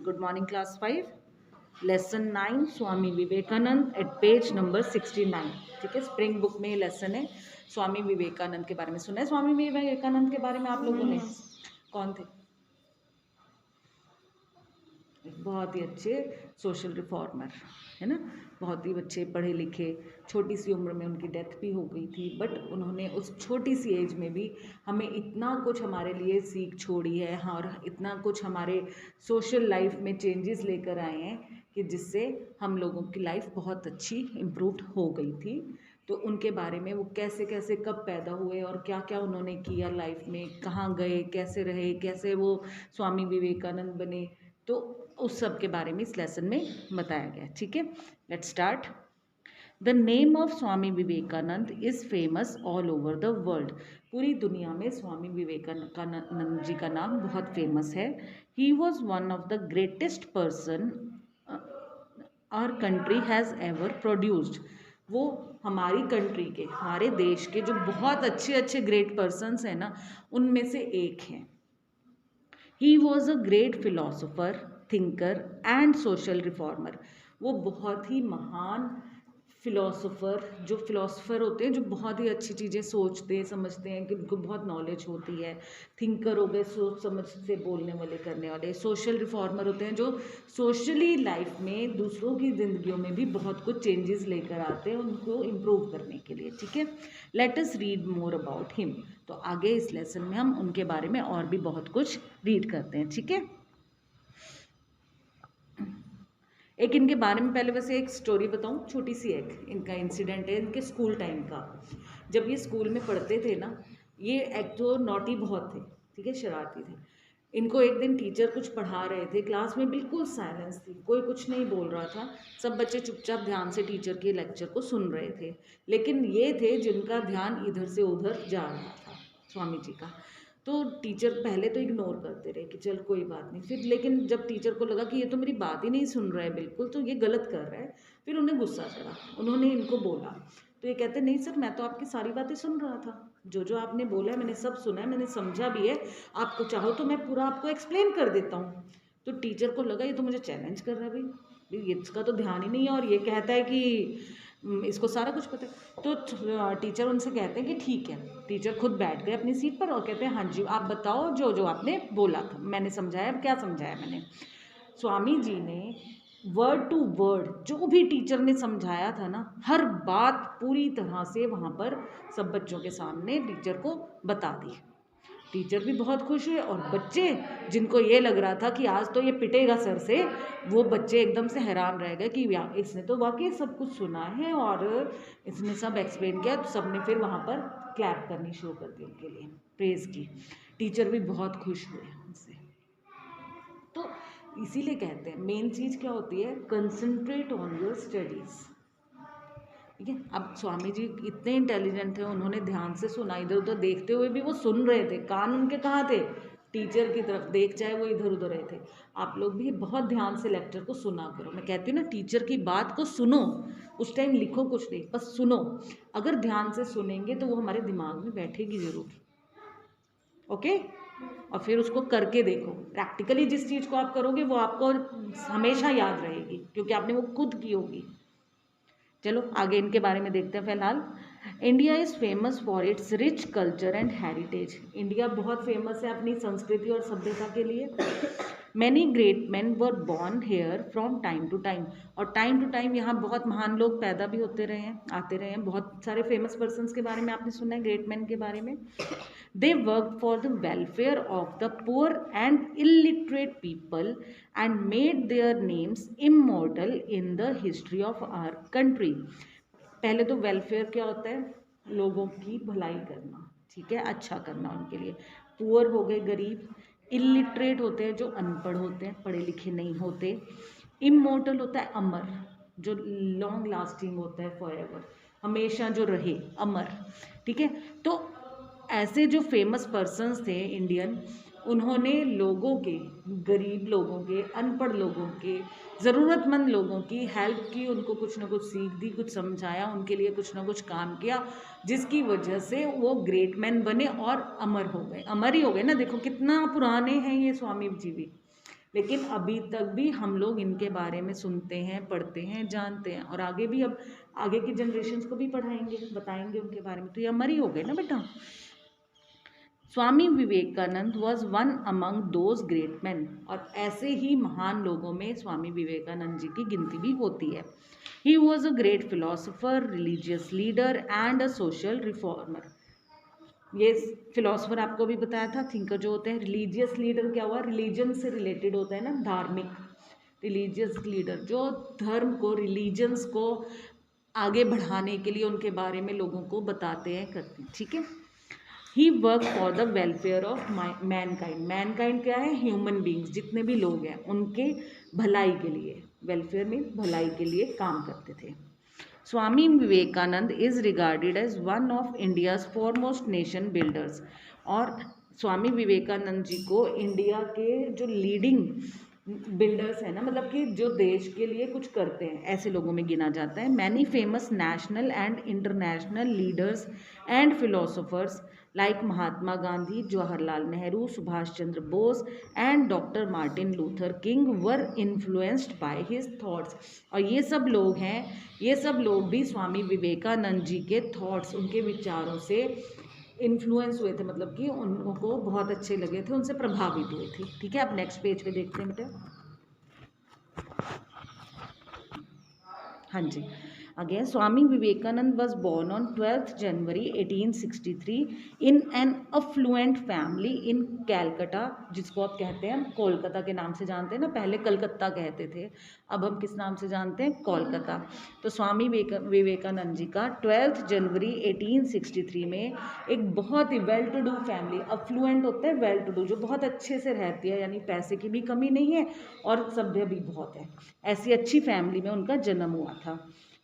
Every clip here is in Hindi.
Very good morning class 5 lesson 9 Swami Vivekananda eight page number 69। ठीक है, स्प्रिंग बुक में लेसन है। स्वामी विवेकानंद के बारे में सुना है? स्वामी विवेकानंद के बारे में आप लोगों ने कौन थे? बहुत ही अच्छे सोशल रिफॉर्मर है ना, बहुत ही अच्छे पढ़े लिखे। छोटी सी उम्र में उनकी डेथ भी हो गई थी, बट उन्होंने उस छोटी सी एज में भी हमें इतना कुछ हमारे लिए सीख छोड़ी है। हाँ, और इतना कुछ हमारे सोशल लाइफ में चेंजेस लेकर आए हैं कि जिससे हम लोगों की लाइफ बहुत अच्छी इम्प्रूव्ड हो गई थी। तो उनके बारे में वो कैसे कैसे कब पैदा हुए और क्या क्या उन्होंने किया लाइफ में, कहाँ गए, कैसे रहे, कैसे वो स्वामी विवेकानंद बने, तो उस सब के बारे में इस लेसन में बताया गया। ठीक है, let's start. The name of Swami Vivekananda is famous all over the world. पूरी दुनिया में स्वामी विवेकानंद जी का नाम बहुत फेमस है। He was one of the greatest person our country has ever produced. वो हमारी कंट्री के, हमारे देश के जो बहुत अच्छे अच्छे ग्रेट पर्सन्स हैं ना, उनमें से एक हैं। He was a great philosopher, thinker and social reformer. वो बहुत ही महान फिलोसोफर, जो फिलोसोफर होते हैं जो बहुत ही अच्छी चीज़ें सोचते हैं, समझते हैं, कि उनको बहुत नॉलेज होती है। थिंकर हो गए, सोच समझ से बोलने वाले, करने वाले। सोशल रिफॉर्मर होते हैं जो सोशली लाइफ में दूसरों की ज़िंदगियों में भी बहुत कुछ चेंजेस लेकर आते हैं उनको इम्प्रूव करने के लिए। ठीक है, let us read more about him. तो आगे इस लेसन में हम उनके बारे में और भी बहुत कुछ रीड करते हैं। ठीक है, एक इनके बारे में पहले वैसे एक स्टोरी बताऊं, छोटी सी। एक इनका इंसिडेंट है इनके स्कूल टाइम का। जब ये स्कूल में पढ़ते थे ना, ये एक तो नॉटी बहुत थे, ठीक है, शरारती थे। इनको एक दिन टीचर कुछ पढ़ा रहे थे, क्लास में बिल्कुल साइलेंस थी, कोई कुछ नहीं बोल रहा था, सब बच्चे चुपचाप ध्यान से टीचर के लेक्चर को सुन रहे थे। लेकिन ये थे जिनका ध्यान इधर से उधर जा रहा था, स्वामी जी का। तो टीचर पहले तो इग्नोर करते रहे कि चल कोई बात नहीं, फिर लेकिन जब टीचर को लगा कि ये तो मेरी बात ही नहीं सुन रहा है बिल्कुल, तो ये गलत कर रहा है, फिर उन्हें गुस्सा चढ़ा। उन्होंने इनको बोला, तो ये कहते नहीं सर, मैं तो आपकी सारी बातें सुन रहा था, जो जो आपने बोला है मैंने सब सुना है, मैंने समझा भी है, आपको चाहो तो मैं पूरा आपको एक्सप्लेन कर देता हूँ। तो टीचर को लगा ये तो मुझे चैलेंज कर रहा है भाई, ये इसका तो ध्यान ही नहीं है, और ये कहता है कि इसको सारा कुछ पता है। तो टीचर उनसे कहते हैं कि ठीक है। टीचर खुद बैठ गए अपनी सीट पर और कहते हैं हाँ जी, आप बताओ जो जो आपने बोला था, मैंने समझाया, क्या समझाया मैंने। स्वामी जी ने वर्ड टू वर्ड जो भी टीचर ने समझाया था ना, हर बात पूरी तरह से वहाँ पर सब बच्चों के सामने टीचर को बता दी। टीचर भी बहुत खुश हुए, और बच्चे जिनको ये लग रहा था कि आज तो ये पिटेगा सर से, वो बच्चे एकदम से हैरान रह गए कि इसने तो वाकई सब कुछ सुना है और इसने सब एक्सप्लेन किया। तो सब ने फिर वहाँ पर क्लैप करनी शुरू कर दी, उनके लिए प्रेज की। टीचर भी बहुत खुश हुए उनसे। तो इसीलिए कहते हैं मेन चीज़ क्या होती है, कंसंट्रेट ऑन योर स्टडीज़। ठीक है, अब स्वामी जी इतने इंटेलिजेंट थे, उन्होंने ध्यान से सुना, इधर उधर देखते हुए भी वो सुन रहे थे, कान उनके कहाँ थे, टीचर की तरफ देख, चाहे वो इधर उधर रहे थे। आप लोग भी बहुत ध्यान से लेक्चर को सुना करो। मैं कहती हूँ ना, टीचर की बात को सुनो, उस टाइम लिखो कुछ नहीं, बस सुनो। अगर ध्यान से सुनेंगे तो वो हमारे दिमाग में बैठेगी ज़रूर। ओके, और फिर उसको करके देखो। प्रैक्टिकली जिस चीज़ को आप करोगे वो आपको हमेशा याद रहेगी, क्योंकि आपने वो खुद की होगी। चलो आगे इनके बारे में देखते हैं। फिलहाल India is famous for its rich culture and heritage. India बहुत फेमस है अपनी संस्कृति और सभ्यता के लिए। Many great man were born here from time to time. और टाइम टू टाइम यहाँ बहुत महान लोग पैदा भी होते रहे हैं, आते रहे हैं। बहुत सारे फेमस पर्सन्स के बारे में आपने सुना है, ग्रेट मैन के बारे में। They worked for the welfare of the poor and illiterate people and made their names immortal in the history of our country. पहले तो वेलफेयर क्या होता है, लोगों की भलाई करना, ठीक है, अच्छा करना उनके लिए। पुअर हो गए गरीब, इलिटरेट होते हैं जो अनपढ़ होते हैं, पढ़े लिखे नहीं होते। इमोर्टल होता है अमर, जो लॉन्ग लास्टिंग होता है, फॉरएवर, हमेशा जो रहे, अमर। ठीक है, तो ऐसे जो फेमस पर्सन्स थे इंडियन, उन्होंने लोगों के, गरीब लोगों के, अनपढ़ लोगों के, ज़रूरतमंद लोगों की हेल्प की, उनको कुछ ना कुछ सीख दी, कुछ समझाया, उनके लिए कुछ ना कुछ काम किया, जिसकी वजह से वो ग्रेट मैन बने और अमर हो गए। अमर ही हो गए ना, देखो कितना पुराने हैं ये स्वामी जी भी। लेकिन अभी तक भी हम लोग इनके बारे में सुनते हैं, पढ़ते हैं, जानते हैं, और आगे भी अब आगे की जनरेशन्स को भी पढ़ाएंगे, बताएंगे उनके बारे में। तो ये अमर ही हो गए ना बेटा। Swami Vivekananda was one among those great man, और ऐसे ही महान लोगों में स्वामी विवेकानंद जी की गिनती भी होती है। He was a great philosopher, religious leader and a social reformer. ये फिलोसोफर आपको भी बताया था, थिंकर जो होते हैं। रिलीजियस लीडर क्या हुआ, रिलीजन से रिलेटेड होता है ना, धार्मिक। रिलीजियस लीडर जो धर्म को, रिलीजन्स को आगे बढ़ाने के लिए उनके बारे में लोगों को बताते हैं, करते हैं, ठीक है। He work for the welfare of mankind. Mankind क्या है, ह्यूमन बींग्स, जितने भी लोग हैं उनके भलाई के लिए, वेलफेयर में भलाई के लिए काम करते थे। Swami Vivekananda is regarded as one of India's foremost nation builders. और स्वामी विवेकानंद जी को इंडिया के जो लीडिंग बिल्डर्स हैं ना, मतलब कि जो देश के लिए कुछ करते हैं, ऐसे लोगों में गिना जाता है। Many famous national and international leaders and philosophers like Mahatma Gandhi, Jawaharlal Nehru, Subhash Chandra Bose and doctor Martin Luther King were influenced by his thoughts. और ये सब लोग हैं, ये सब लोग भी स्वामी विवेकानंद जी के थॉट्स, उनके विचारों से इन्फ्लुएंस हुए थे, मतलब कि उनको बहुत अच्छे लगे थे, उनसे प्रभावित हुए थे, ठीक है। अब नेक्स्ट पेज पे देखते हैं बेटा। हाँ जी, again Swami Vivekananda was born on 12th January 1863 in an affluent family in Calcutta, जिसको आप कहते हैं, हम कोलकाता के नाम से जानते हैं ना, पहले कलकत्ता कहते थे, अब हम किस नाम से जानते हैं, कोलकाता। तो स्वामी विवेकानंद जी का 12th January 1863 में एक बहुत ही well to do family, affluent होता है वेल टू डू, जो बहुत अच्छे से रहती है, यानी पैसे की भी कमी नहीं है और सभ्य भी बहुत है, ऐसी अच्छी फैमिली में उनका जन्म हुआ था।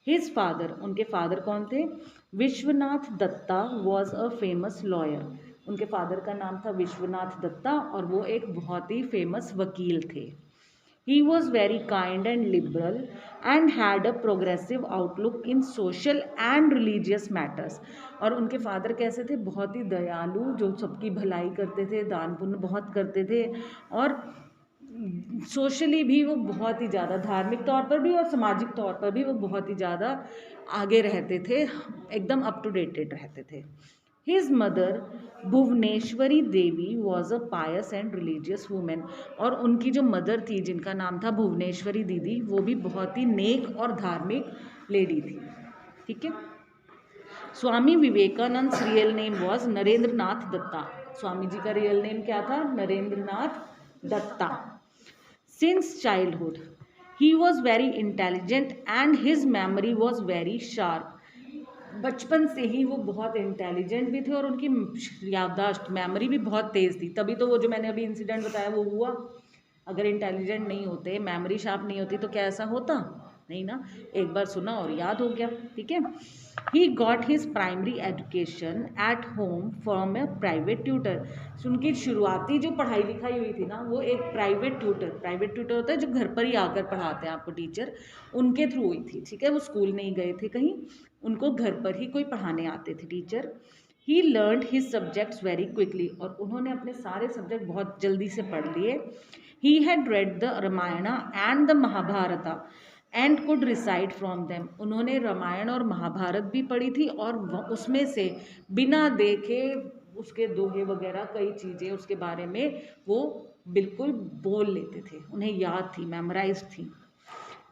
हिज फादर, उनके फादर कौन थे, Vishwanath Datta was a famous lawyer. उनके फादर का नाम था विश्वनाथ दत्ता और वो एक बहुत ही फेमस वकील थे। He was very kind and liberal and had a progressive outlook in social and religious matters. और उनके फादर कैसे थे, बहुत ही दयालु, जो सबकी भलाई करते थे, दान पुण्य बहुत करते थे, और सोशली भी वो बहुत ही ज़्यादा, धार्मिक तौर पर भी और सामाजिक तौर पर भी वो बहुत ही ज़्यादा आगे रहते थे, एकदम अप टू डेटेड रहते थे। His mother Bhuvaneswari Devi was a pious and religious women. और उनकी जो मदर थी, जिनका नाम था भुवनेश्वरी दीदी, वो भी बहुत ही नेक और धार्मिक लेडी थी, ठीक है। Swami Vivekananda real name was Narendra Nath Datta. Swami ji का रियल नेम क्या था, Narendra Nath Dutta. Since childhood, he was very intelligent and his memory was very sharp. बचपन से ही वो बहुत इंटेलिजेंट भी थे और उनकी याददाश्त, मेमोरी भी बहुत तेज़ थी, तभी तो वो जो मैंने अभी इंसिडेंट बताया वो हुआ। अगर इंटेलिजेंट नहीं होते, मेमोरी शार्प नहीं होती, तो क्या ऐसा होता नहीं ना, एक बार सुना और याद हो गया, ठीक है। He got his primary education at home from A private tutor. उनकी शुरुआती जो पढ़ाई लिखाई हुई थी ना, वो एक प्राइवेट ट्यूटर होता है जो घर पर ही आकर पढ़ाते हैं आपको, टीचर, उनके थ्रू हुई थी, ठीक है। वो स्कूल नहीं गए थे कहीं, उनको घर पर ही कोई पढ़ाने आते थे teacher. He learned his subjects very quickly, और उन्होंने अपने सारे सब्जेक्ट बहुत जल्दी से पढ़ लिए। He had read the Ramayana and the Mahabharata and could recite from them. उन्होंने रामायण और महाभारत भी पढ़ी थी और उसमें से बिना देखे उसके दोहे वगैरह कई चीज़ें उसके बारे में वो बिल्कुल बोल लेते थे, उन्हें याद थी, मेमोराइज थी।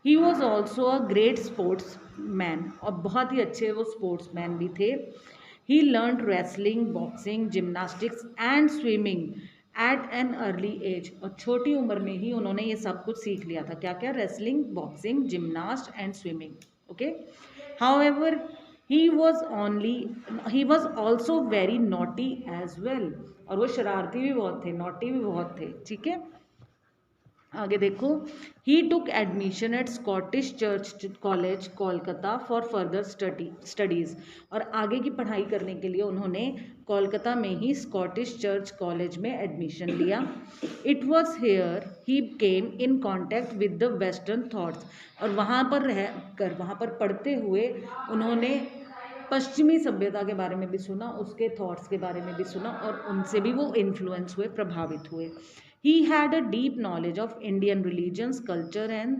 He was also a great sports man, और बहुत ही अच्छे वो स्पोर्ट्स मैन भी थे। He learn wrestling, boxing, gymnastics and swimming at an early age. और छोटी उम्र में ही उन्होंने ये सब कुछ सीख लिया था, क्या क्या, wrestling, boxing, gymnast and swimming, okay. However he was also very naughty as well, और वो शरारती भी बहुत थे, नॉटी भी बहुत थे, ठीक है। आगे देखो, he took admission at Scottish Church College Kolkata for further studies. और आगे की पढ़ाई करने के लिए उन्होंने कोलकाता में ही स्कॉटिश चर्च कॉलेज में एडमिशन लिया। It was here he came in contact with the western thoughts. और वहाँ पर पढ़ते हुए उन्होंने पश्चिमी सभ्यता के बारे में भी सुना, उसके थॉट्स के बारे में भी सुना, और उनसे भी वो इन्फ्लुएंस हुए, प्रभावित हुए। He had a deep knowledge of Indian religions culture and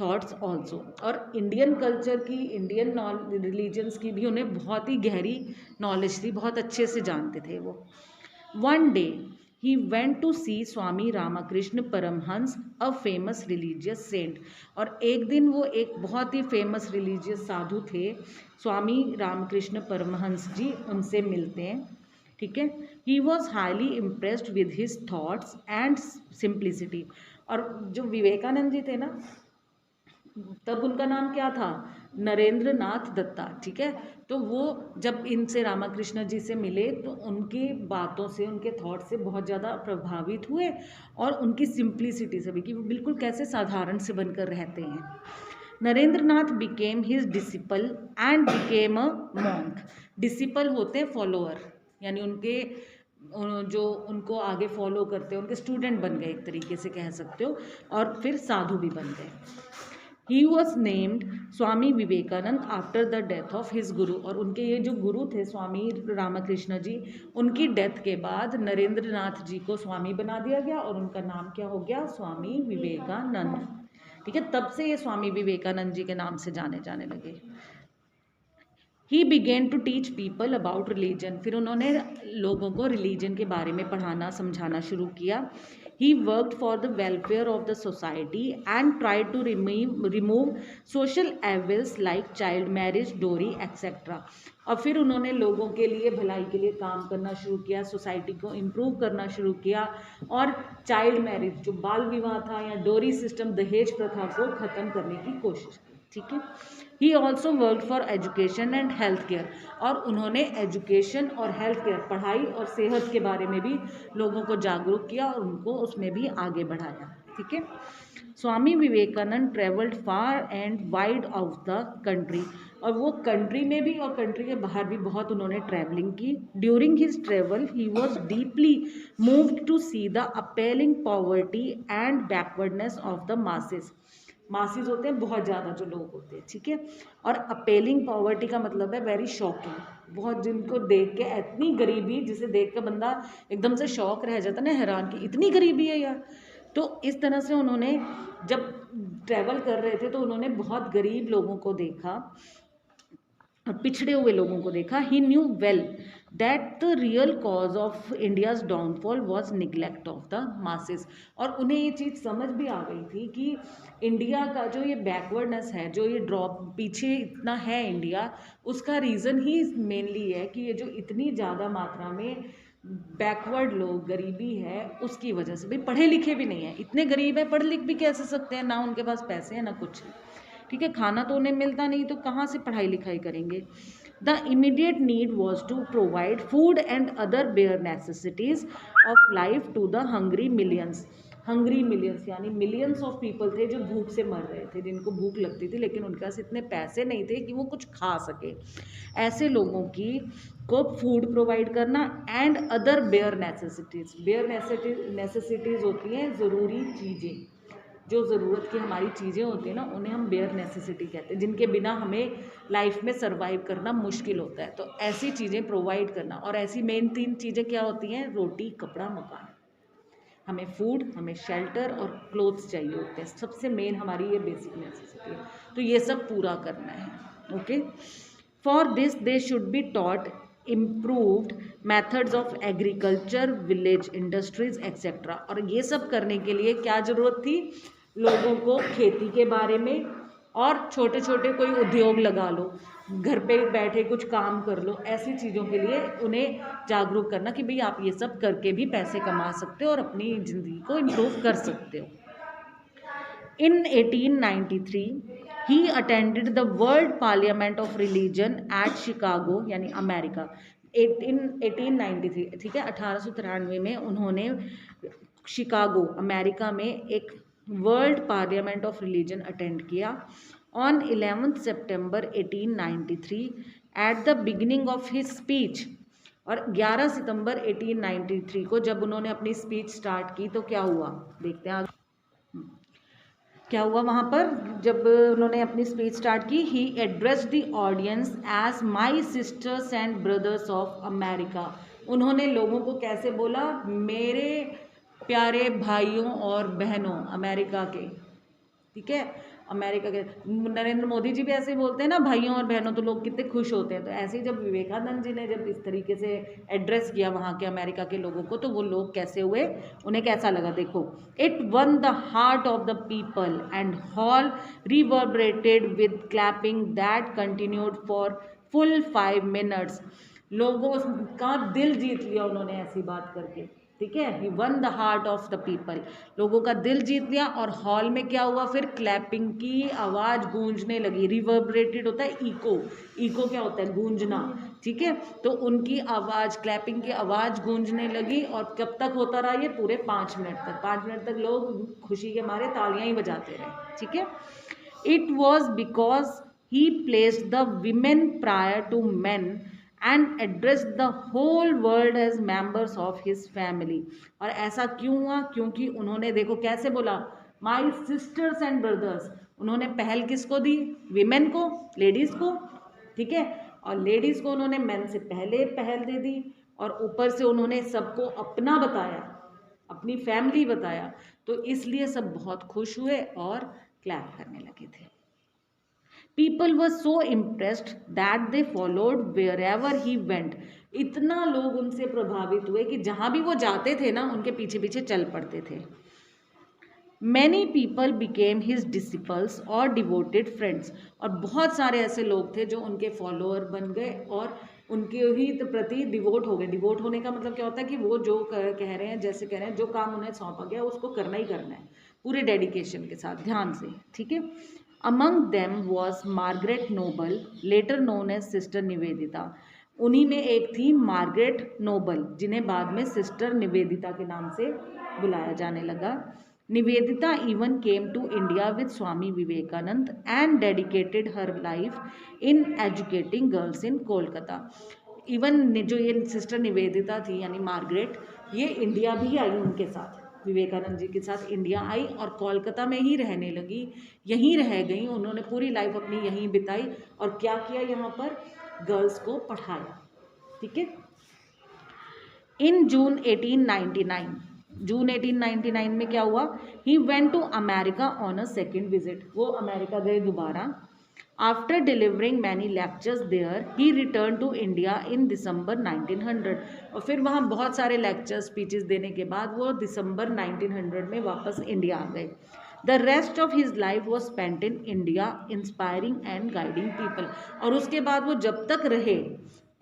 thoughts also, और इंडियन कल्चर की, इंडियन रिलीजन्स की भी उन्हें बहुत ही गहरी नॉलेज थी, बहुत अच्छे से जानते थे वो। One day he went to see Swami Ramakrishna Paramahamsa, a famous religious saint, और एक दिन वो एक बहुत ही फेमस रिलीजियस साधु थे स्वामी रामकृष्ण परमहंस जी, उनसे मिलते हैं, ठीक है। He was highly impressed with his thoughts and simplicity, और जो विवेकानंद जी थे ना, तब उनका नाम क्या था, नरेंद्र नाथ दत्ता, ठीक है। तो वो जब इनसे रामाकृष्ण जी से मिले तो उनकी बातों से, उनके थॉट से बहुत ज़्यादा प्रभावित हुए, और उनकी सिंप्लिसिटी से भी, कि वो बिल्कुल कैसे साधारण से बनकर रहते हैं। Narendra Nath became his disciple and became a monk. Disciple होते हैं फॉलोअर, यानी उनके जो उनको आगे फॉलो करते हैं, उनके स्टूडेंट बन गए एक तरीके से कह सकते हो, और फिर साधु भी बन गए। He was named Swami Vivekananda after the death of his guru, और उनके ये जो गुरु थे स्वामी रामकृष्ण जी, उनकी डेथ के बाद नरेंद्र नाथ जी को स्वामी बना दिया गया, और उनका नाम क्या हो गया, स्वामी विवेकानंद, ठीक है। तब से ये स्वामी विवेकानंद जी के नाम से जाने जाने लगे। He began to teach people about religion, फिर उन्होंने लोगों को रिलीजन के बारे में पढ़ाना समझाना शुरू किया। He worked for the welfare of the society and tried to remove social evils like child marriage, dowry et cetera, और फिर उन्होंने लोगों के लिए, भलाई के लिए काम करना शुरू किया, सोसाइटी को इम्प्रूव करना शुरू किया, और चाइल्ड मैरिज, जो बाल विवाह था या डोरी सिस्टम, दहेज प्रथा को ख़त्म करने की कोशिश की, ठीक है। He also work for education and health care, और उन्होंने एजुकेशन और हेल्थ केयर, पढ़ाई और सेहत के बारे में भी लोगों को जागरूक किया, और उनको उसमें भी आगे बढ़ाया, ठीक है। Swami Vivekananda travelled far and wide out the country, और वो कंट्री में भी और कंट्री के बाहर भी बहुत उन्होंने ट्रैवलिंग की। During his travel he was deeply moved to see the appalling poverty and backwardness of the masses. Masses होते हैं बहुत ज़्यादा जो लोग होते हैं, ठीक है। और अपेलिंग पॉवर्टी का मतलब है वेरी शॉकिंग, बहुत, जिनको देख के इतनी गरीबी, जिसे देख के बंदा एकदम से शॉक रह जाता है ना, हैरान कि इतनी गरीबी है यार। तो इस तरह से उन्होंने जब ट्रैवल कर रहे थे तो उन्होंने बहुत गरीब लोगों को देखा और पिछड़े हुए लोगों को देखा। He knew well that the real cause of India's downfall was neglect of the masses, और उन्हें ये चीज़ समझ भी आ गई थी कि इंडिया का जो ये बैकवर्डनेस है, जो ये ड्रॉप पीछे इतना है इंडिया, उसका रीज़न ही मेनली है कि ये जो इतनी ज़्यादा मात्रा में बैकवर्ड लोग, गरीबी है, उसकी वजह से। भाई पढ़े लिखे भी नहीं है, इतने गरीब है, पढ़ लिख भी कैसे सकते हैं, ना उनके पास पैसे हैं ना कुछ, ठीक है। खाना तो उन्हें मिलता नहीं, तो कहाँ से पढ़ाई लिखाई करेंगे। The immediate need was to provide food and other bare necessities of life to the hungry millions. Hungry millions यानी मिलियंस ऑफ पीपल थे जो भूख से मर रहे थे, जिनको भूख लगती थी, लेकिन उनके पास इतने पैसे नहीं थे कि वो कुछ खा सके। ऐसे लोगों की को फूड प्रोवाइड करना and other bare necessities. Bare necessities होती हैं ज़रूरी चीज़ें, जो ज़रूरत की हमारी चीज़ें होती हैं ना, उन्हें हम बेयर नेसेसिटी कहते हैं, जिनके बिना हमें लाइफ में सर्वाइव करना मुश्किल होता है। तो ऐसी चीज़ें प्रोवाइड करना, और ऐसी मेन 3 चीज़ें क्या होती हैं, रोटी, कपड़ा, मकान। हमें फूड, हमें शेल्टर और क्लोथ्स चाहिए होते हैं, सबसे मेन हमारी ये बेसिक नेसेसिटी है। तो ये सब पूरा करना है, okay. For this they should be taught improved methods of agriculture, village industries etcetera. और ये सब करने के लिए क्या ज़रूरत थी, लोगों को खेती के बारे में, और छोटे छोटे कोई उद्योग लगा लो, घर पे बैठे कुछ काम कर लो, ऐसी चीज़ों के लिए उन्हें जागरूक करना कि भाई आप ये सब करके भी पैसे कमा सकते हो और अपनी ज़िंदगी को इम्प्रूव कर सकते हो। In 1893, he attended the World Parliament of Religion at Chicago, यानी अमेरिका। 1893, ठीक है, 1893 में उन्होंने शिकागो, अमेरिका में एक World Parliament of Religion attend किया। On 11 September 1893, at the beginning of his speech, और 11 सितंबर 1893 को जब उन्होंने अपनी स्पीच स्टार्ट की तो क्या हुआ, देखते हैं क्या हुआ वहाँ पर। जब उन्होंने अपनी स्पीच स्टार्ट की, he addressed the audience as my sisters and brothers of America. उन्होंने लोगों को कैसे बोला, मेरे प्यारे भाइयों और बहनों अमेरिका के, ठीक है, अमेरिका के नरेंद्र मोदी जी भी ऐसे ही बोलते हैं ना, भाइयों और बहनों, तो लोग कितने खुश होते हैं। तो ऐसे ही जब विवेकानंद जी ने जब इस तरीके से एड्रेस किया वहाँ के अमेरिका के लोगों को, तो वो लोग कैसे हुए, उन्हें कैसा लगा, देखो। It won the heart of the people and hall reverberated with clapping that continued for full 5 minutes. लोगों का दिल जीत लिया उन्होंने ऐसी बात करके, ठीक है। He won the heart of the people, लोगों का दिल जीत लिया। और हॉल में क्या हुआ फिर, क्लैपिंग की आवाज़ गूंजने लगी। रिवर्बरेटेड होता है इको, इको क्या होता है, गूंजना, ठीक है। तो उनकी आवाज़, क्लैपिंग की आवाज़ गूंजने लगी। और कब तक होता रहा ये, पूरे 5 मिनट तक। 5 मिनट तक लोग खुशी के मारे तालियां ही बजाते रहे, ठीक है। It was because he placed the women prior to men and addressed the whole world as members of his family। और ऐसा क्यों हुआ, क्योंकि उन्होंने देखो कैसे बोला, my sisters and brothers। उन्होंने पहल किसको दी, विमेन को, लेडीज़ को, ठीक है। और लेडीज़ को उन्होंने मैन से पहले पहल दे दी, और ऊपर से उन्होंने सबको अपना बताया, अपनी फैमिली बताया। तो इसलिए सब बहुत खुश हुए और क्लैप करने लगे थे। People were so impressed that they followed wherever he went। इतना लोग उनसे प्रभावित हुए कि जहाँ भी वो जाते थे ना, उनके पीछे पीछे चल पड़ते थे। Many people became his disciples or devoted friends। और बहुत सारे ऐसे लोग थे जो उनके फॉलोअर बन गए और उनके ही प्रति डिवोट हो गए। डिवोट होने का मतलब क्या होता है कि वो जो कह रहे हैं, जैसे कह रहे हैं, जो काम उन्हें सौंपा गया उसको करना ही करना है, पूरे डेडिकेशन के साथ, ध्यान से, ठीक है। Among them was Margaret Noble, later known as Sister Nivedita. उन्हीं में एक थी मार्गरेट नोबल, जिन्हें बाद में सिस्टर निवेदिता के नाम से बुलाया जाने लगा। Nivedita even came to India with Swami Vivekananda and dedicated her life in educating girls in Kolkata. Even जो ये सिस्टर निवेदिता थी यानी मार्गरेट, ये इंडिया भी आई उनके साथ, विवेकानंद जी के साथ इंडिया आई और कोलकाता में ही रहने लगी, यहीं रह गई। उन्होंने पूरी लाइफ अपनी यहीं बिताई और क्या किया, यहाँ पर गर्ल्स को पढ़ाया, ठीक है। इन जून 1899, जून 1899 में क्या हुआ, he went to America on a second visit. वो अमेरिका गए दोबारा। After delivering many lectures there he return to India in December 1900। और फिर वहाँ बहुत सारे लेक्चर्स स्पीचेस देने के बाद वो दिसंबर 1900 में वापस इंडिया आ गए। The rest of his life was spent in India inspiring and guiding people. और उसके बाद वो जब तक रहे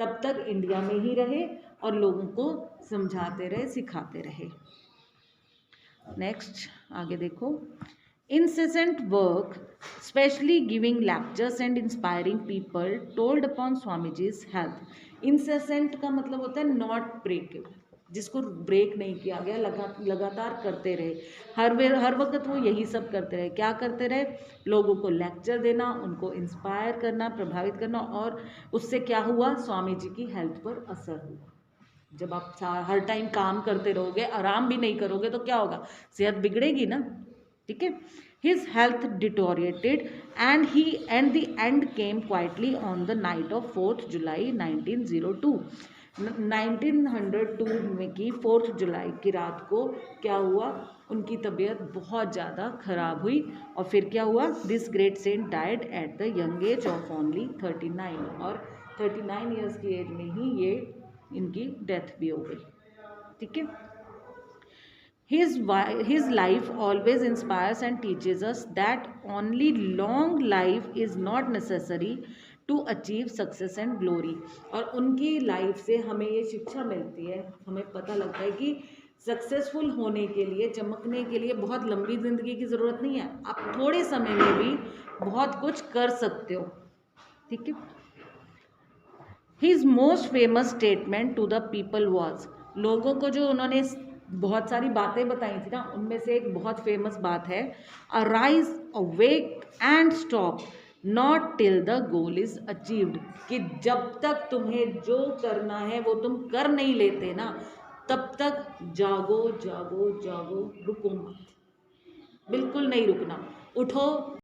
तब तक इंडिया में ही रहे और लोगों को समझाते रहे, सिखाते रहे। नेक्स्ट आगे देखो। Incessant work, especially giving lectures and inspiring people, told upon Swamiji's health। Incessant का मतलब होता है not breakable, जिसको ब्रेक नहीं किया गया, लगातार करते रहे, हर वक्त वो यही सब करते रहे। क्या करते रहे, लोगों को लेक्चर देना, उनको इंस्पायर करना, प्रभावित करना। और उससे क्या हुआ, स्वामी जी की हेल्थ पर असर हुआ। जब आप हर टाइम काम करते रहोगे, आराम भी नहीं करोगे तो क्या होगा, सेहत बिगड़ेगी ना, ठीक है। His health deteriorated and the end came quietly on the night of 4th July 1902। 1902 में की 4th जुलाई की रात को क्या हुआ, उनकी तबीयत बहुत ज़्यादा खराब हुई। और फिर क्या हुआ, this great saint died at the young age of only 39। और 39 ईयर्स की एज में ही ये इनकी डेथ भी हो गई, ठीक है। His life always inspires and teaches us that only long life is not necessary to achieve success and glory। और उनकी लाइफ से हमें ये शिक्षा मिलती है, हमें पता लगता है कि सक्सेसफुल होने के लिए, चमकने के लिए बहुत लंबी ज़िंदगी की ज़रूरत नहीं है। आप थोड़े समय में भी बहुत कुछ कर सकते हो, ठीक है। His most famous statement to the people was, लोगों को जो उन्होंने बहुत सारी बातें बताई थी ना, उनमें से एक बहुत फेमस बात है, arise awake and stop not till the goal is achieved. कि जब तक तुम्हें जो करना है वो तुम कर नहीं लेते ना, तब तक जागो जागो जागो, रुको मत, बिल्कुल नहीं रुकना, उठो।